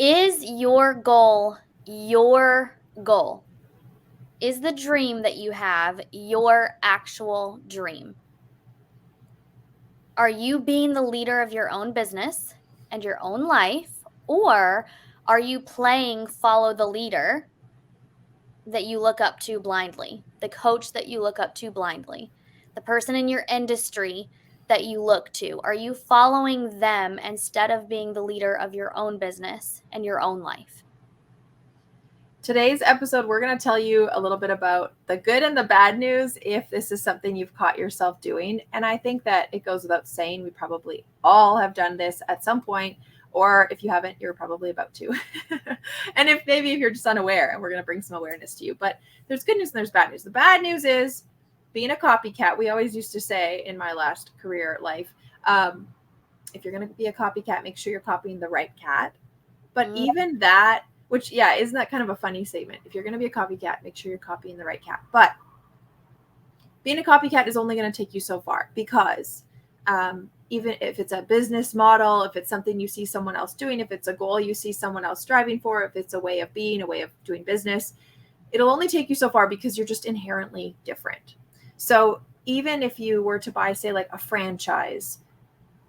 Is your goal your goal? Is the dream that you have your actual dream? Are you being the leader of your own business and your own life, or are you playing follow the leader that you look up to blindly, the coach that you look up to blindly, the person in your industry that you look to? Are you following them instead of being the leader of your own business and your own life? Today's episode, we're going to tell you a little bit about the good and the bad news if this is something you've caught yourself doing. And I think that it goes without saying, we probably all have done this at some point, or if you haven't, you're probably about to. And if you're just unaware, and we're going to bring some awareness to you. But there's good news and there's bad news. The bad news is being a copycat. We always used to say in my last career life, if you're going to be a copycat, make sure you're copying the right cat. But even that, which, yeah, isn't that kind of a funny statement? If you're going to be a copycat, make sure you're copying the right cat. But being a copycat is only going to take you so far, because even if it's a business model, if it's something you see someone else doing, if it's a goal you see someone else striving for, if it's a way of being, a way of doing business, it'll only take you so far because you're just inherently different. So even if you were to buy, say, like a franchise,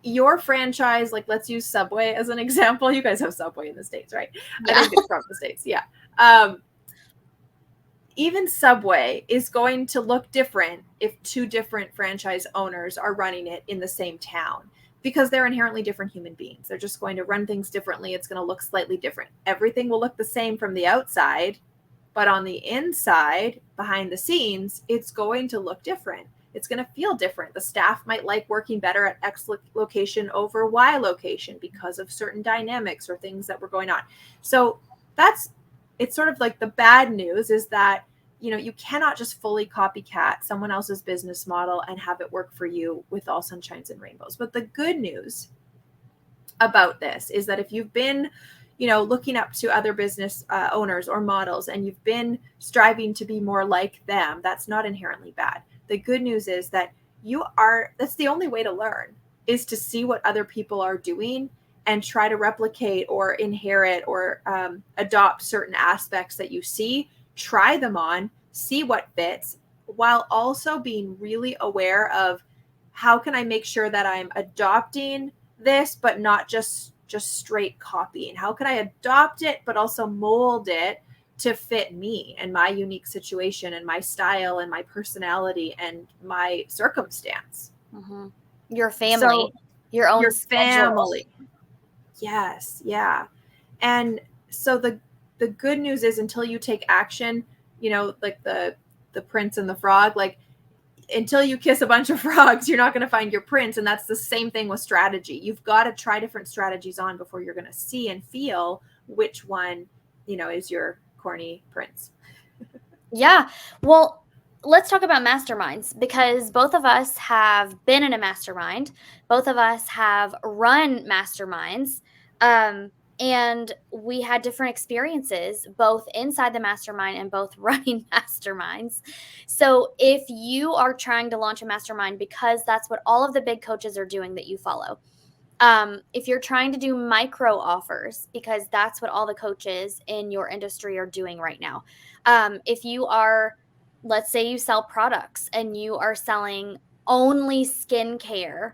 your franchise, like let's use Subway as an example. You guys have Subway in the States, right? Yeah. I think it's from the States. Yeah. Even Subway is going to look different if two different franchise owners are running it in the same town, because they're inherently different human beings. They're just going to run things differently. It's going to look slightly different. Everything will look the same from the outside, but on the inside, behind the scenes, it's going to look different. It's going to feel different. The staff might like working better at X location over Y location because of certain dynamics or things that were going on. So it's sort of like the bad news is that, you cannot just fully copycat someone else's business model and have it work for you with all sunshines and rainbows. But the good news about this is that if you've been looking up to other business owners or models and you've been striving to be more like them, that's not inherently bad. The good news is that that's the only way to learn, is to see what other people are doing and try to replicate or inherit or adopt certain aspects that you see, try them on, see what fits, while also being really aware of how can I make sure that I'm adopting this, but not just straight copying. How can I adopt it, but also mold it to fit me and my unique situation and my style and my personality and my circumstance. Mm-hmm. Your family, your own family. Yes. Yeah. And so the good news is, until you take action, like the prince and the frog, like until you kiss a bunch of frogs, you're not going to find your prince. And that's the same thing with strategy. You've got to try different strategies on before you're going to see and feel which one, is your corny prince. Yeah. Well, let's talk about masterminds, because both of us have been in a mastermind. Both of us have run masterminds. And we had different experiences, both inside the mastermind and both running masterminds. So if you are trying to launch a mastermind because that's what all of the big coaches are doing that you follow, if you're trying to do micro offers because that's what all the coaches in your industry are doing right now, if you are, let's say you sell products and you are selling only skincare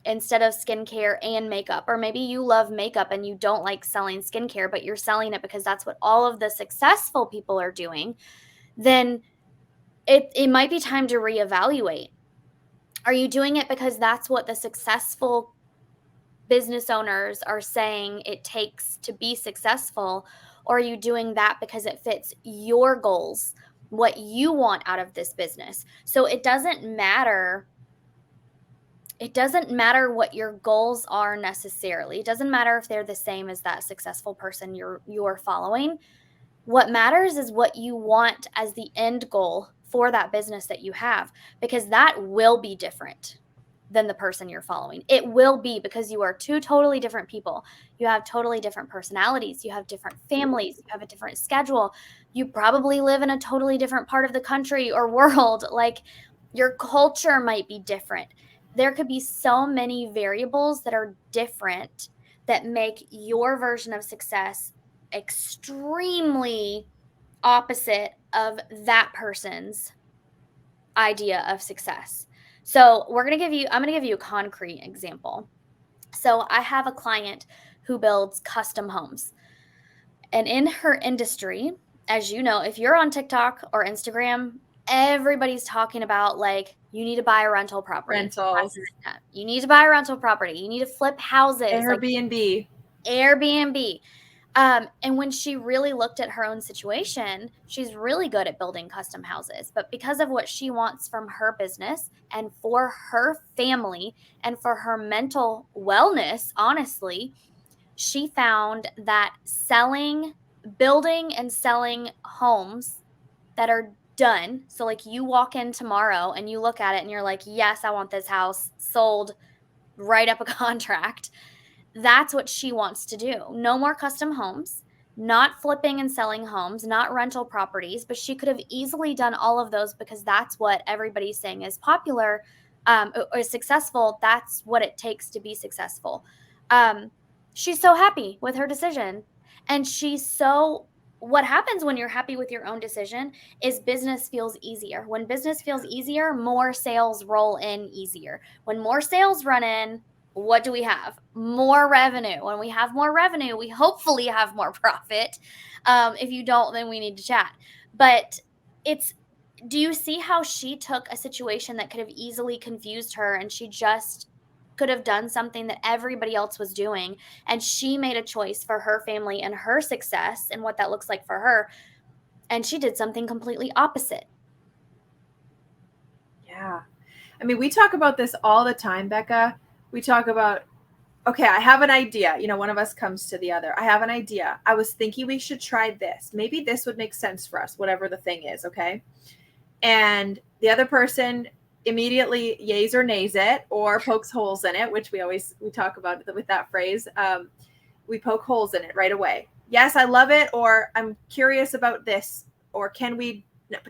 instead of skincare and makeup, or maybe you love makeup and you don't like selling skincare, but you're selling it because that's what all of the successful people are doing, then it might be time to reevaluate. Are you doing it because that's what the successful business owners are saying it takes to be successful, or are you doing that because it fits your goals, what you want out of this business? So it doesn't matter what your goals are necessarily. It doesn't matter if they're the same as that successful person you're following. What matters is what you want as the end goal for that business that you have, because that will be different than the person you're following. It will be, because you are two totally different people. You have totally different personalities. You have different families. You have a different schedule. You probably live in a totally different part of the country or world. Like, your culture might be different. There could be so many variables that are different that make your version of success extremely opposite of that person's idea of success. So, I'm going to give you a concrete example. So, I have a client who builds custom homes. And in her industry, as you know, if you're on TikTok or Instagram, everybody's talking about like you need to buy a rental property. Rentals, You need to buy a rental property. You need to flip houses, like Airbnb. Airbnb. And when she really looked at her own situation, she's really good at building custom houses. But because of what she wants from her business and for her family and for her mental wellness, honestly, she found that building and selling homes that are done. So, like, you walk in tomorrow and you look at it and you're like, yes, I want this house sold, write up a contract. That's what she wants to do. No more custom homes, not flipping and selling homes, not rental properties, but she could have easily done all of those because that's what everybody's saying is popular, or is successful. That's what it takes to be successful. Um, she's so happy with her decision. And what happens when you're happy with your own decision is business feels easier. When business feels easier, more sales roll in easier. When more sales run in, what do we have? More revenue. When we have more revenue, we hopefully have more profit. If you don't, then we need to chat. But it's, do you see how she took a situation that could have easily confused her and she just could have done something that everybody else was doing? And she made a choice for her family and her success and what that looks like for her. And she did something completely opposite. Yeah. I mean, we talk about this all the time, Becca. We talk about, okay, I have an idea. You know, one of us comes to the other. I have an idea. I was thinking we should try this. Maybe this would make sense for us, whatever the thing is. Okay. And the other person immediately yays or nays it or pokes holes in it, which we talk about with that phrase. We poke holes in it right away. Yes, I love it. Or I'm curious about this. Or can we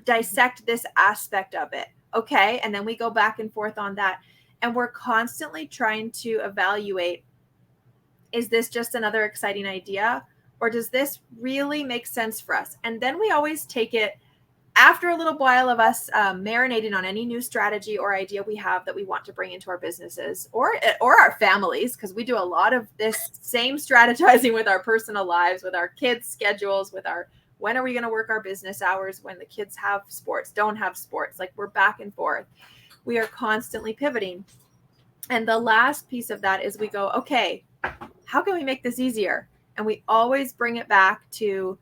dissect this aspect of it? Okay. And then we go back and forth on that. And we're constantly trying to evaluate, is this just another exciting idea? Or does this really make sense for us? And then we always take it after a little while of us marinating on any new strategy or idea we have that we want to bring into our businesses or our families, because we do a lot of this same strategizing with our personal lives, with our kids' schedules, with our when are we going to work our business hours, when the kids have sports, don't have sports, like we're back and forth. We are constantly pivoting. And the last piece of that is we go, okay, how can we make this easier? And we always bring it back to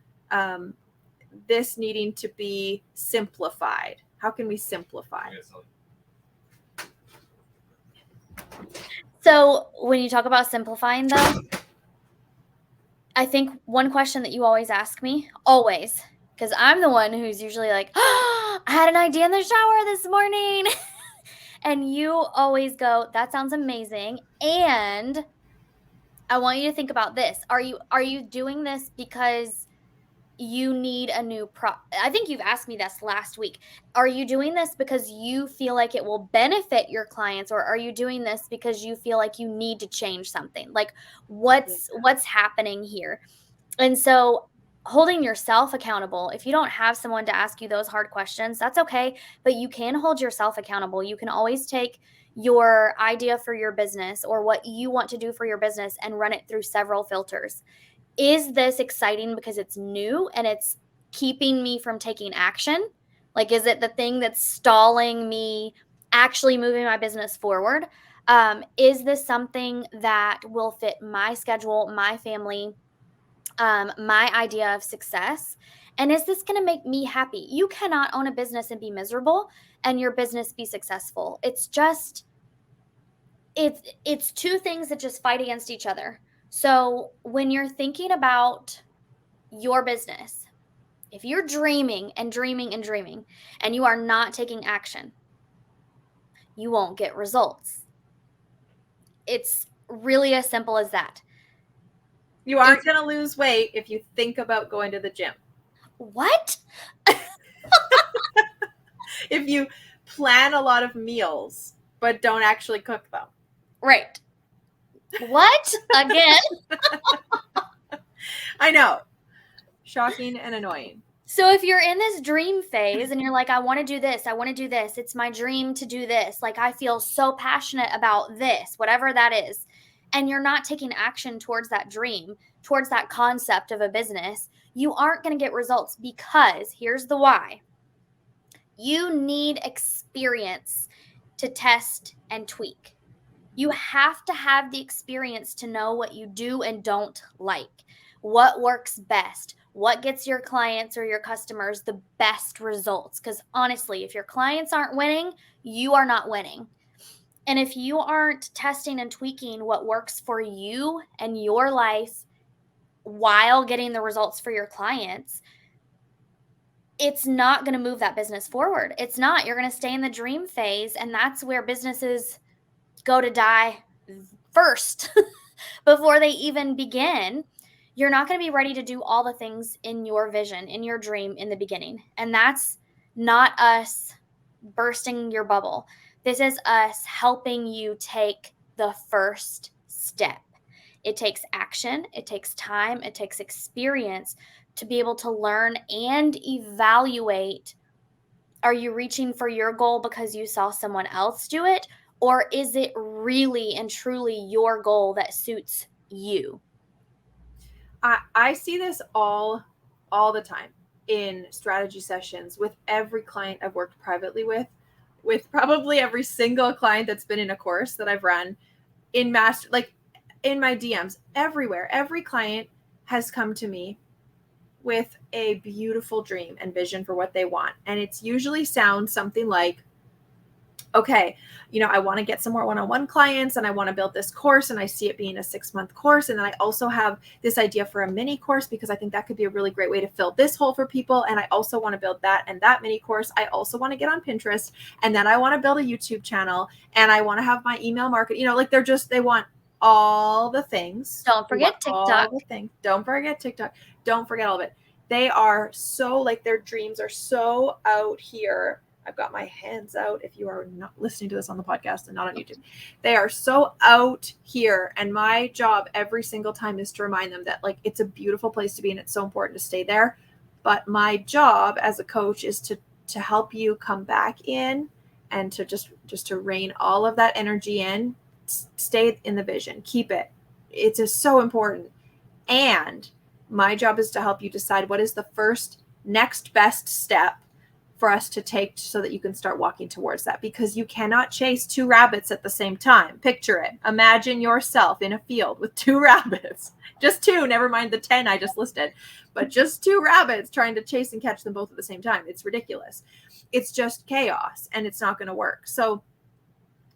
this needing to be simplified. How can we simplify? So when you talk about simplifying, though, I think one question that you always ask me, always, because I'm the one who's usually like, oh, I had an idea in the shower this morning. And you always go, that sounds amazing. And I want you to think about this. Are you doing this because you need a new I think you've asked me this last week. Are you doing this because you feel like it will benefit your clients, or are you doing this because you feel like you need to change something? Like what's happening here? And so holding yourself accountable, if you don't have someone to ask you those hard questions, that's okay, but you can hold yourself accountable. You can always take your idea for your business or what you want to do for your business and run it through several filters. Is this exciting because it's new and it's keeping me from taking action? Like, is it the thing that's stalling me actually moving my business forward? Is this something that will fit my schedule, my family, my idea of success? And is this going to make me happy? You cannot own a business and be miserable and your business be successful. It's two things that just fight against each other. So when you're thinking about your business, if you're dreaming and dreaming and dreaming and you are not taking action, you won't get results. It's really as simple as that. You aren't going to lose weight if you think about going to the gym. What? If you plan a lot of meals but don't actually cook them. Right. What? Again? I know. Shocking and annoying. So if you're in this dream phase and you're like, I want to do this, I want to do this, it's my dream to do this, like I feel so passionate about this, whatever that is, and you're not taking action towards that dream, towards that concept of a business, you aren't going to get results because here's the why. You need experience to test and tweak. You have to have the experience to know what you do and don't like, what works best, what gets your clients or your customers the best results. Because honestly, if your clients aren't winning, you are not winning. And if you aren't testing and tweaking what works for you and your life while getting the results for your clients, it's not going to move that business forward. It's not. You're going to stay in the dream phase, and that's where businesses go to die first before they even begin. You're not going to be ready to do all the things in your vision, in your dream in the beginning. And that's not us bursting your bubble. This is us helping you take the first step. It takes action, it takes time, it takes experience to be able to learn and evaluate, are you reaching for your goal because you saw someone else do it? Or is it really and truly your goal that suits you? I see this all the time in strategy sessions with every client I've worked privately with probably every single client that's been in a course that I've run in master, like in my DMs, everywhere. Every client has come to me with a beautiful dream and vision for what they want. And it's usually sounds something like, okay, I want to get some more one-on-one clients and I want to build this course and I see it being a 6-month course. And then I also have this idea for a mini course because I think that could be a really great way to fill this hole for people. And I also want to build that and that mini course. I also want to get on Pinterest, and then I want to build a YouTube channel, and I want to have my email market, like they want all the things. Don't They want forget TikTok. all the things. Don't forget TikTok. Don't forget all of it. They are so, like, their dreams are so out here. I've got my hands out if you are not listening to this on the podcast and not on YouTube. They are so out here. And my job every single time is to remind them that, like, it's a beautiful place to be and it's so important to stay there. But my job as a coach is to help you come back in and to just to rein all of that energy in, stay in the vision, keep it. It's just so important. And my job is to help you decide what is the first next best step for us to take so that you can start walking towards that, because you cannot chase 2 rabbits at the same time. Picture it. Imagine yourself in a field with 2 rabbits, just 2, never mind the 10 I just listed, but just 2 rabbits trying to chase and catch them both at the same time. It's ridiculous. It's just chaos and it's not going to work. So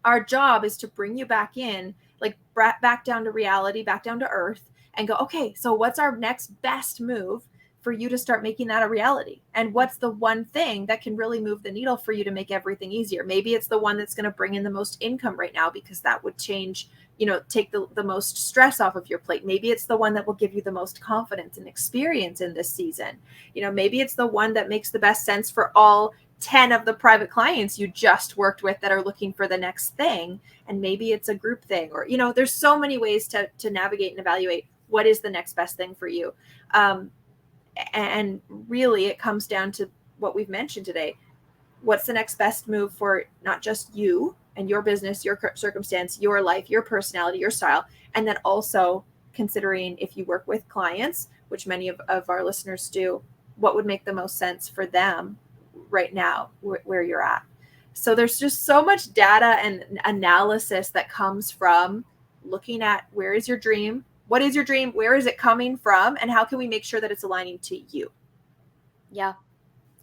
our job is to bring you back in, like back down to reality, back down to earth, and go, okay, so what's our next best move for you to start making that a reality? And what's the one thing that can really move the needle for you to make everything easier? Maybe it's the one that's going to bring in the most income right now because that would change, take the most stress off of your plate. Maybe it's the one that will give you the most confidence and experience in this season. Maybe it's the one that makes the best sense for all 10 of the private clients you just worked with that are looking for the next thing. And maybe it's a group thing, or, there's so many ways to navigate and evaluate what is the next best thing for you. And really it comes down to what we've mentioned today. What's the next best move for not just you and your business, your circumstance, your life, your personality, your style, and then also considering if you work with clients, which many of our listeners do, what would make the most sense for them right now where you're at. So there's just so much data and analysis that comes from looking at where is your dream, what is your dream, where is it coming from, and how can we make sure that it's aligning to you? Yeah.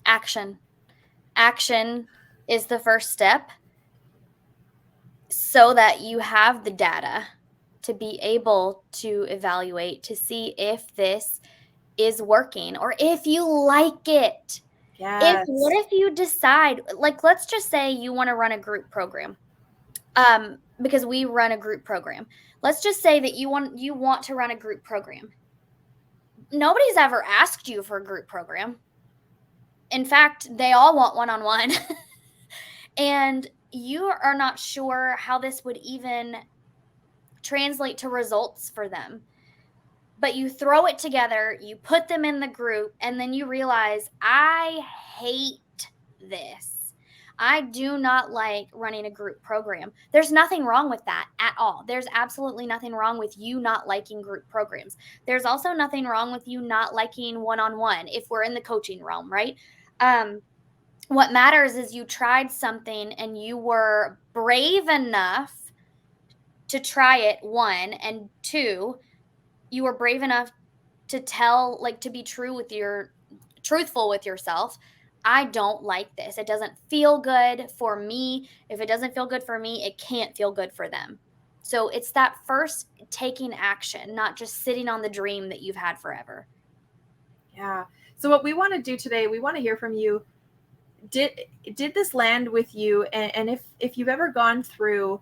Action. Action is the first step so that you have the data to be able to evaluate to see if this is working or if you like it. Yes. What if you decide, like, let's just say you want to run a group program, because we run a group program. Let's just say that you want to run a group program. Nobody's ever asked you for a group program. In fact, they all want one-on-one. And you are not sure how this would even translate to results for them. But you throw it together, you put them in the group, and then you realize, I hate this. I do not like running a group program. There's nothing wrong with that at all. There's absolutely nothing wrong with you not liking group programs. There's also nothing wrong with you not liking one on one if we're in the coaching realm, right? Um, what matters is you tried something and you were brave enough to try it, one, and two, you were brave enough to tell, like, to be truthful with yourself. I don't like this. It doesn't feel good for me. If it doesn't feel good for me, it can't feel good for them. So it's that first taking action, not just sitting on the dream that you've had forever. Yeah. So what we want to do today, we want to hear from you. Did this land with you? And if you've ever gone through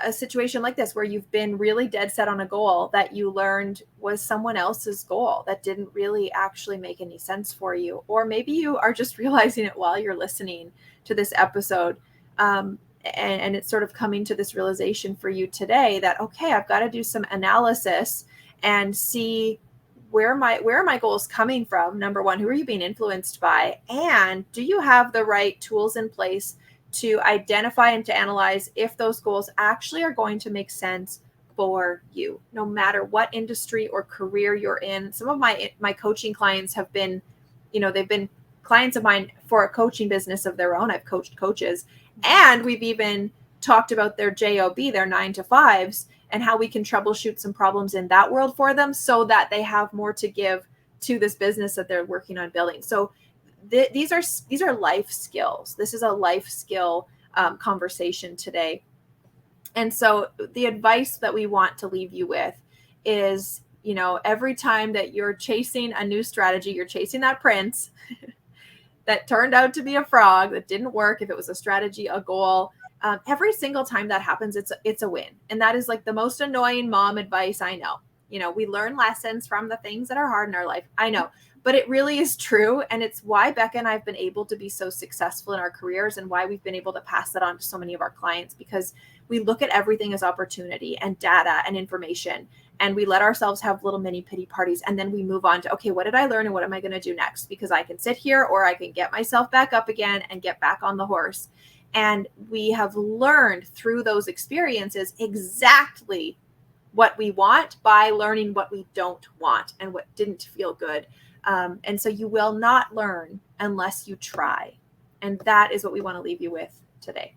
a situation like this where you've been really dead set on a goal that you learned was someone else's goal that didn't really actually make any sense for you, or maybe you are just realizing it while you're listening to this episode, and it's sort of coming to this realization for you today that, okay, I've got to do some analysis and see where are my goals coming from. Number one, who are you being influenced by, and do you have the right tools in place to identify and to analyze if those goals actually are going to make sense for you, no matter what industry or career you're in. Some of my coaching clients have been, they've been clients of mine for a coaching business of their own. I've coached coaches, and we've even talked about their job, their 9 to 5s, and how we can troubleshoot some problems in that world for them so that they have more to give to this business that they're working on building. So these are life skills. This is a life skill conversation today. And so the advice that we want to leave you with is, every time that you're chasing a new strategy, you're chasing that prince that turned out to be a frog that didn't work. If it was a strategy, a goal, every single time that happens, it's a win. And that is like the most annoying mom advice I know. We learn lessons from the things that are hard in our life. I know, but it really is true. And it's why Becca and I have been able to be so successful in our careers, and why we've been able to pass that on to so many of our clients, because we look at everything as opportunity and data and information, and we let ourselves have little mini pity parties. And then we move on to, okay, what did I learn and what am I going to do next? Because I can sit here, or I can get myself back up again and get back on the horse. And we have learned through those experiences exactly what we want by learning what we don't want and what didn't feel good. And so you will not learn unless you try. And that is what we want to leave you with today.